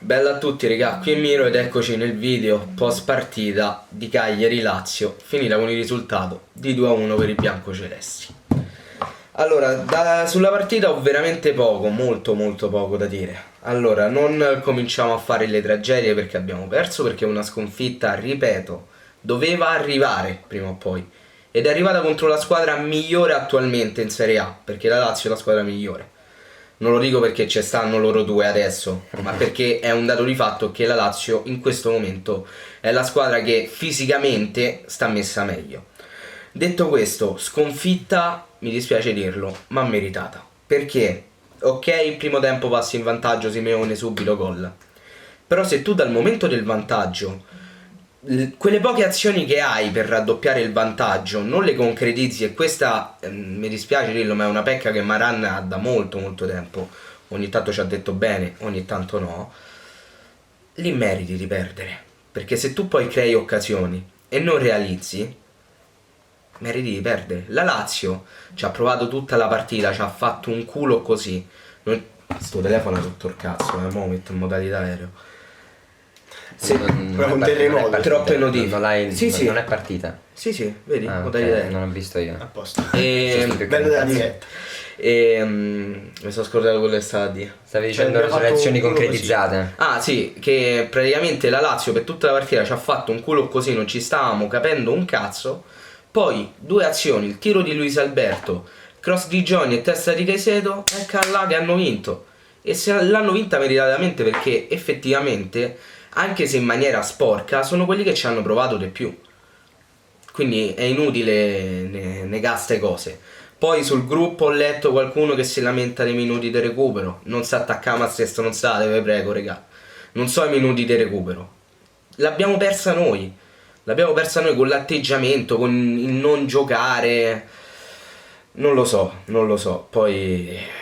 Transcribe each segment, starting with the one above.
Bella a tutti raga, qui è Miro ed eccoci nel video post partita di Cagliari-Lazio, finita con il risultato di 2-1 per i biancocelesti. Allora, sulla partita ho veramente poco, molto poco da dire. Allora, non cominciamo a fare le tragedie perché abbiamo perso, perché una sconfitta, ripeto, doveva arrivare prima o poi. Ed è arrivata contro la squadra migliore attualmente in Serie A, perché la Lazio è la squadra migliore. Non lo dico perché ci stanno loro due adesso, ma perché è un dato di fatto che la Lazio in questo momento è la squadra che fisicamente sta messa meglio. Detto questo, sconfitta, mi dispiace dirlo, ma meritata. Perché? Ok, il primo tempo passi in vantaggio, Simeone subito gol. Però se tu dal momento del vantaggio quelle poche azioni che hai per raddoppiare il vantaggio non le concretizzi, e questa mi dispiace dirlo ma è una pecca che Maran ha da molto tempo. Ogni tanto ci ha detto bene, ogni tanto no. Lì meriti di perdere, perché se tu poi crei occasioni e non realizzi, meriti di perdere. La Lazio ci ha provato tutta la partita, ci ha fatto un culo così. Sto telefono è tutto il cazzo, mo metto in modalità aereo. Sì, un terremoto. Troppe notifiche. Sì. Non è partita. Sì, vedi? Okay, non ho visto io. A posto. Bello della diretta. Mi sono scordato quello che stava a dire. Stavi dicendo reazioni concretizzate. Ah sì, che praticamente la Lazio per tutta la partita ci ha fatto un culo così, non ci stavamo capendo un cazzo. Poi due azioni, il tiro di Luis Alberto, cross di Johnny e testa di Caicedo, ecco là che hanno vinto. E se l'hanno vinta meritatamente, perché effettivamente, anche se in maniera sporca, sono quelli che ci hanno provato di più. Quindi è inutile negare ste cose. Poi sul gruppo ho letto qualcuno che si lamenta dei minuti di recupero. Non si attaccava a ste stronzate, vi prego, regà. Non so i minuti di recupero. L'abbiamo persa noi. L'abbiamo persa noi con l'atteggiamento, con il non giocare. Non lo so. Poi...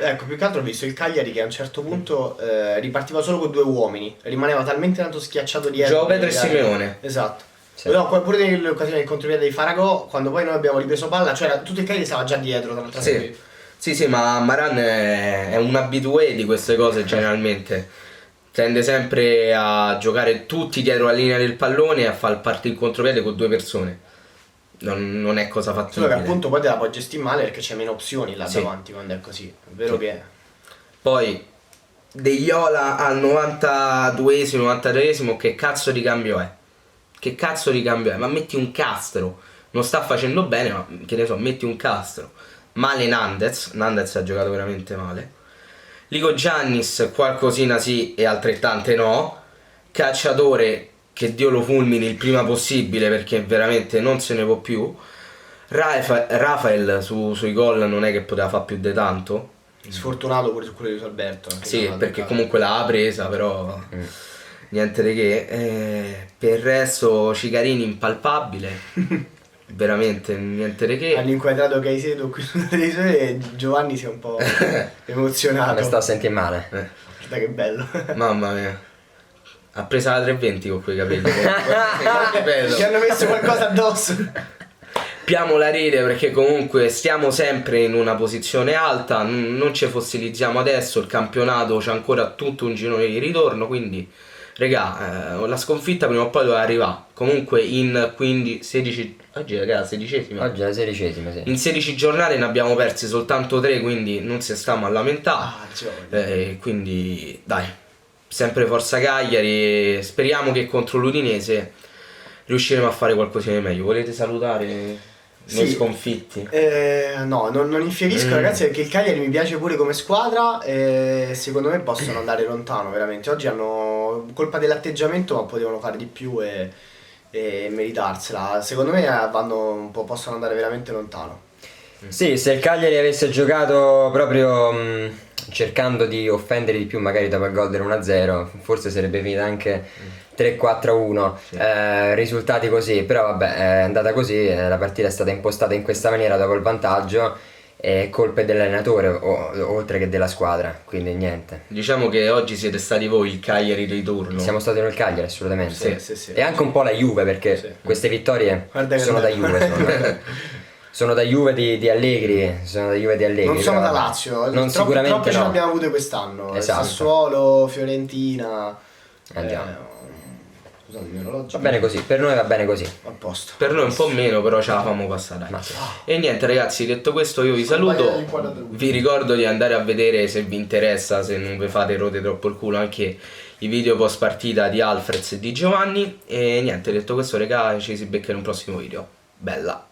Ecco, più che altro ho visto il Cagliari che a un certo punto ripartiva solo con due uomini. Rimaneva talmente tanto schiacciato dietro. Gio Pedro e Simeone. Esatto. Sì. No, pure nell'occasione del contropiede di Faragò, quando poi noi abbiamo ripreso palla, cioè tutto il Cagliari stava già dietro dall'altra parte. Sì, ma Maran è un abitué di queste cose generalmente. Tende sempre a giocare tutti dietro la linea del pallone e a far partire il contropiede con due persone. Non è cosa fattibile. Solo che appunto poi te la puoi gestire male perché c'è meno opzioni là davanti quando è così. È vero che... Poi De Iola al 92esimo, 93esimo, che cazzo di cambio è? Che cazzo di cambio è? Ma metti un Castro. Non sta facendo bene, ma che ne so, metti un Castro. Male Nandez ha giocato veramente male. Ligo Giannis qualcosina sì e altrettante no. Cacciatore, che Dio lo fulmini il prima possibile perché veramente non se ne può più. Rafael sui gol non è che poteva fare più di tanto. Sfortunato pure su quello di Alberto. Sì, perché comunque l'ha presa, però niente di che. Per il resto Cicarini impalpabile. Veramente niente di che. Hanno inquadrato Caicedo qui dei suoi e Giovanni si è un po' emozionato. Mi sto a sentire male. Guarda che bello. Mamma mia. Ha preso la 320 con quei capelli. Ci hanno messo qualcosa addosso. Piamo la rete perché comunque stiamo sempre in una posizione alta. Non ci fossilizziamo adesso. Il campionato c'è ancora tutto un girone di ritorno. Quindi regà, la sconfitta prima o poi doveva arrivare. Comunque in 16. Oggi è la 16esima. Oggi è la 16esima, sì. In 16 giornate ne abbiamo persi soltanto 3, quindi non si stiamo a lamentare. Quindi dai, sempre forza Cagliari. Speriamo che contro l'Udinese riusciremo a fare qualcosa di meglio. Volete salutare noi sconfitti? No, non infierisco ragazzi, perché il Cagliari mi piace pure come squadra e secondo me possono andare lontano veramente. Oggi hanno colpa dell'atteggiamento, ma potevano fare di più e meritarsela. Secondo me possono andare veramente lontano. Sì, se il Cagliari avesse giocato proprio cercando di offendere di più, magari dopo il gol del 1-0, forse sarebbe finita anche 3-4-1. Risultati così, però vabbè, è andata così, la partita è stata impostata in questa maniera dopo il vantaggio, è colpa dell'allenatore oltre che della squadra, quindi niente. Diciamo che oggi siete stati voi il Cagliari di turno. Siamo stati noi il Cagliari, assolutamente. Sì. E anche un po' la Juve, perché queste vittorie sono da Juve. Sono da Juve di Allegri, Non sono però da vabbè. Lazio, Non sicuramente troppe ce no. l'abbiamo avute quest'anno. Esatto. Sassuolo, Fiorentina. Andiamo. Scusate, il mio orologio. Va bene così, per noi va bene così. A posto. Per noi un po' meno, però ce la famo passare. Dai. Ma sì. E niente ragazzi, detto questo io vi saluto. Vi ricordo di andare a vedere, se vi interessa, se non vi fate rode troppo il culo, anche i video post partita di Alfrez e di Giovanni. E niente, detto questo, regà, ci si becca in un prossimo video. Bella.